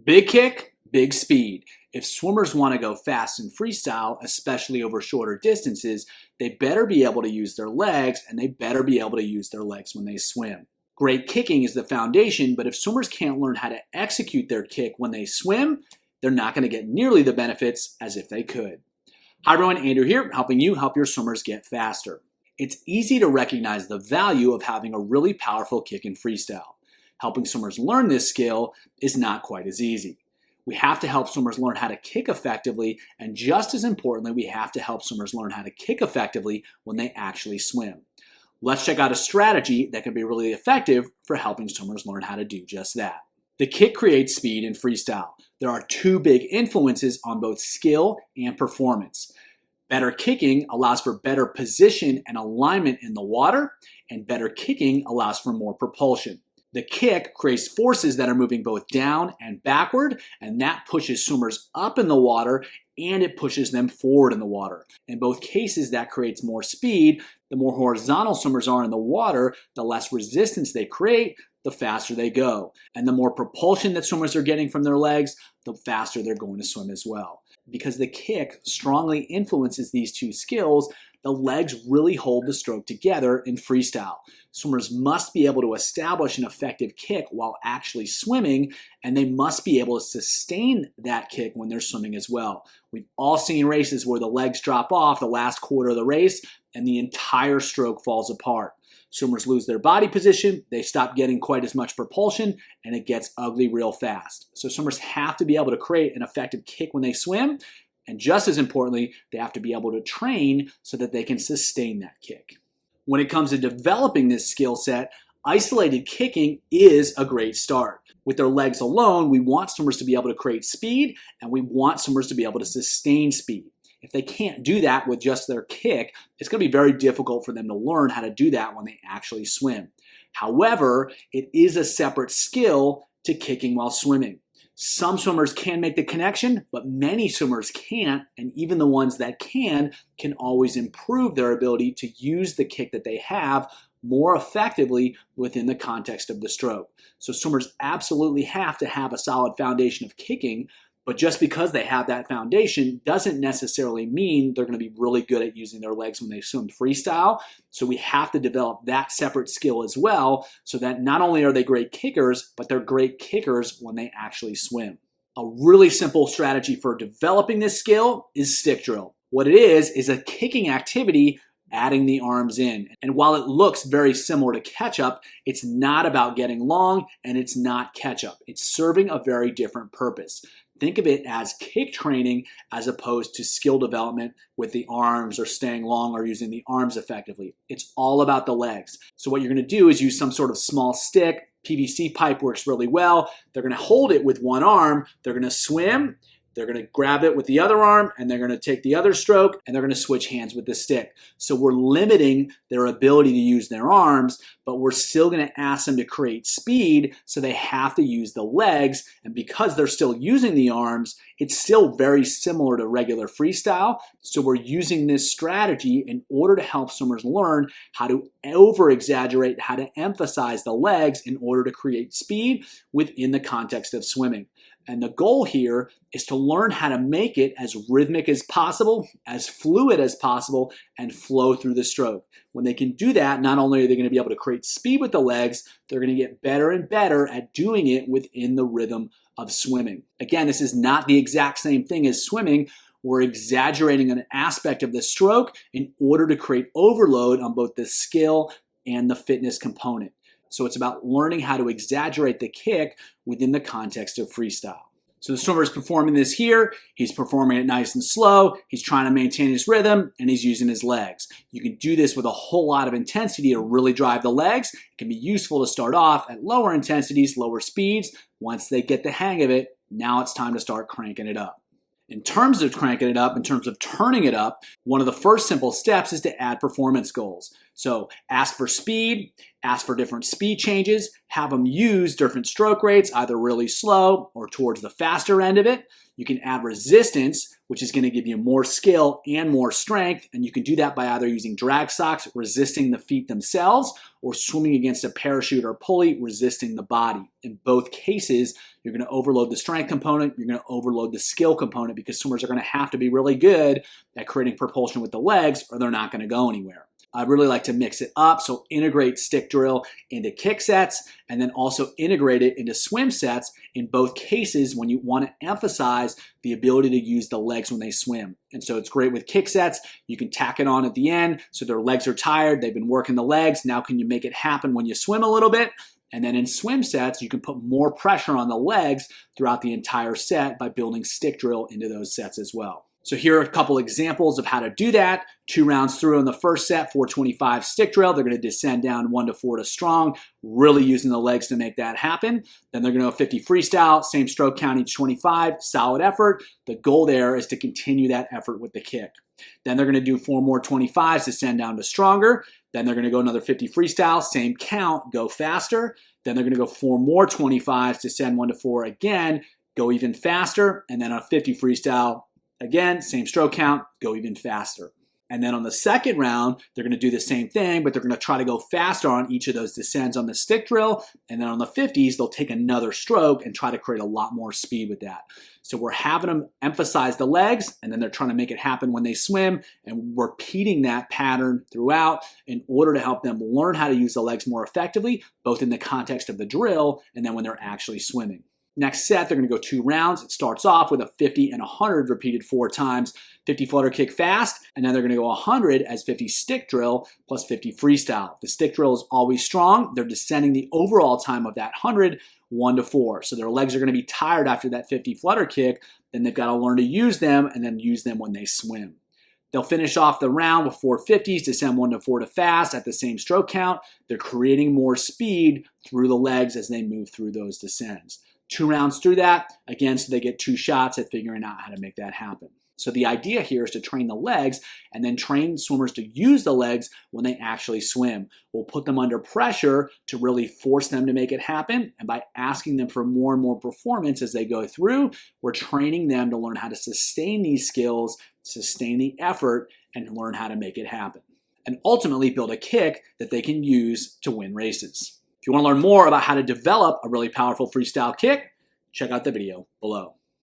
Big kick, big speed. If swimmers want to go fast in freestyle, especially over shorter distances, they better be able to use their legs, and they better be able to use their legs when they swim. Great kicking is the foundation, but if swimmers can't learn how to execute their kick when they swim, they're not going to get nearly the benefits as if they could. Hi everyone, Andrew here, helping you help your swimmers get faster. It's easy to recognize the value of having a really powerful kick in freestyle. Helping swimmers learn this skill is not quite as easy. We have to help swimmers learn how to kick effectively, and just as importantly, we have to help swimmers learn how to kick effectively when they actually swim. Let's check out a strategy that can be really effective for helping swimmers learn how to do just that. The kick creates speed in freestyle. There are two big influences on both skill and performance. Better kicking allows for better position and alignment in the water, and better kicking allows for more propulsion. The kick creates forces that are moving both down and backward, and that pushes swimmers up in the water and it pushes them forward in the water. In both cases, that creates more speed. The more horizontal swimmers are in the water, the less resistance they create, the faster they go. And the more propulsion that swimmers are getting from their legs, the faster they're going to swim as well. Because the kick strongly influences these two skills, the legs really hold the stroke together in freestyle. Swimmers must be able to establish an effective kick while actually swimming, and they must be able to sustain that kick when they're swimming as well. We've all seen races where the legs drop off the last quarter of the race and the entire stroke falls apart. Swimmers lose their body position, they stop getting quite as much propulsion, and it gets ugly real fast. So swimmers have to be able to create an effective kick when they swim, and just as importantly, they have to be able to train so that they can sustain that kick. When it comes to developing this skill set, isolated kicking is a great start. With their legs alone, we want swimmers to be able to create speed, and we want swimmers to be able to sustain speed. If they can't do that with just their kick, it's going to be very difficult for them to learn how to do that when they actually swim. However, it is a separate skill to kicking while swimming. Some swimmers can make the connection, but many swimmers can't, and even the ones that can always improve their ability to use the kick that they have more effectively within the context of the stroke. So swimmers absolutely have to have a solid foundation of kicking, but just because they have that foundation doesn't necessarily mean they're going to be really good at using their legs when they swim freestyle. So we have to develop that separate skill as well, so that not only are they great kickers, but they're great kickers when they actually swim. A really simple strategy for developing this skill is stick drill. What it is a kicking activity adding the arms in. And while it looks very similar to catch up, it's not about getting long and it's not catch up. It's serving a very different purpose. Think of it as kick training as opposed to skill development with the arms or staying long or using the arms effectively. It's all about the legs. So what you're going to do is use some sort of small stick. PVC pipe works really well. They're going to hold it with one arm. They're going to swim. They're going to grab it with the other arm, and they're going to take the other stroke, and they're going to switch hands with the stick. So we're limiting their ability to use their arms, but we're still going to ask them to create speed, so they have to use the legs. And because they're still using the arms, it's still very similar to regular freestyle. So we're using this strategy in order to help swimmers learn how to over-exaggerate, how to emphasize the legs in order to create speed within the context of swimming. And the goal here is to learn how to make it as rhythmic as possible, as fluid as possible, and flow through the stroke. When they can do that, not only are they going to be able to create speed with the legs, they're going to get better and better at doing it within the rhythm of swimming. Again, this is not the exact same thing as swimming. We're exaggerating an aspect of the stroke in order to create overload on both the skill and the fitness component. So it's about learning how to exaggerate the kick within the context of freestyle. So the swimmer is performing this here. He's performing it nice and slow. He's trying to maintain his rhythm, and he's using his legs. You can do this with a whole lot of intensity to really drive the legs. It can be useful to start off at lower intensities, lower speeds. Once they get the hang of it, now it's time to start cranking it up. In terms of cranking it up, in terms of turning it up, one of the first simple steps is to add performance goals. So ask for speed, ask for different speed changes, have them use different stroke rates, either really slow or towards the faster end of it. You can add resistance, which is going to give you more skill and more strength, and you can do that by either using drag socks, resisting the feet themselves, or swimming against a parachute or pulley, resisting the body. In both cases, you're going to overload the strength component, you're going to overload the skill component, because swimmers are going to have to be really good at creating propulsion with the legs, or they're not going to go anywhere. I really like to mix it up, so integrate stick drill into kick sets, and then also integrate it into swim sets in both cases when you want to emphasize the ability to use the legs when they swim. And so it's great with kick sets. You can tack it on at the end so their legs are tired, they've been working the legs. Now can you make it happen when you swim a little bit? And then in swim sets, you can put more pressure on the legs throughout the entire set by building stick drill into those sets as well. So here are a couple examples of how to do that. 2 rounds through in the first set, 425 stick drill. They're going to descend down 1 to 4 to strong, really using the legs to make that happen. Then they're going to go 50 freestyle, same stroke count each 25, solid effort. The goal there is to continue that effort with the kick. Then they're going to do 4 more 25s, descend down to stronger. Then they're going to go another 50 freestyle, same count, go faster. Then they're going to go 4 more 25s, descend 1 to 4 again, go even faster. And then on 50 freestyle, again, same stroke count, go even faster. And then on the second round, they're going to do the same thing, but they're going to try to go faster on each of those descents on the stick drill. And then on the 50s, they'll take another stroke and try to create a lot more speed with that. So we're having them emphasize the legs, and then they're trying to make it happen when they swim, and we're repeating that pattern throughout in order to help them learn how to use the legs more effectively, both in the context of the drill and then when they're actually swimming. Next set, they're going to go 2 rounds. It starts off with a 50 and 100 repeated 4 times, 50 flutter kick fast, and then they're going to go 100 as 50 stick drill plus 50 freestyle. The stick drill is always strong. They're descending the overall time of that 100 1 to 4. So their legs are going to be tired after that 50 flutter kick. Then they've got to learn to use them and then use them when they swim. They'll finish off the round with 4 50s, descend 1 to 4 to fast at the same stroke count. They're creating more speed through the legs as they move through those descents. 2 rounds through that, again, so they get 2 shots at figuring out how to make that happen. So the idea here is to train the legs and then train swimmers to use the legs when they actually swim. We'll put them under pressure to really force them to make it happen. And by asking them for more and more performance as they go through, we're training them to learn how to sustain these skills, sustain the effort, and learn how to make it happen. And ultimately build a kick that they can use to win races. If you want to learn more about how to develop a really powerful freestyle kick, check out the video below.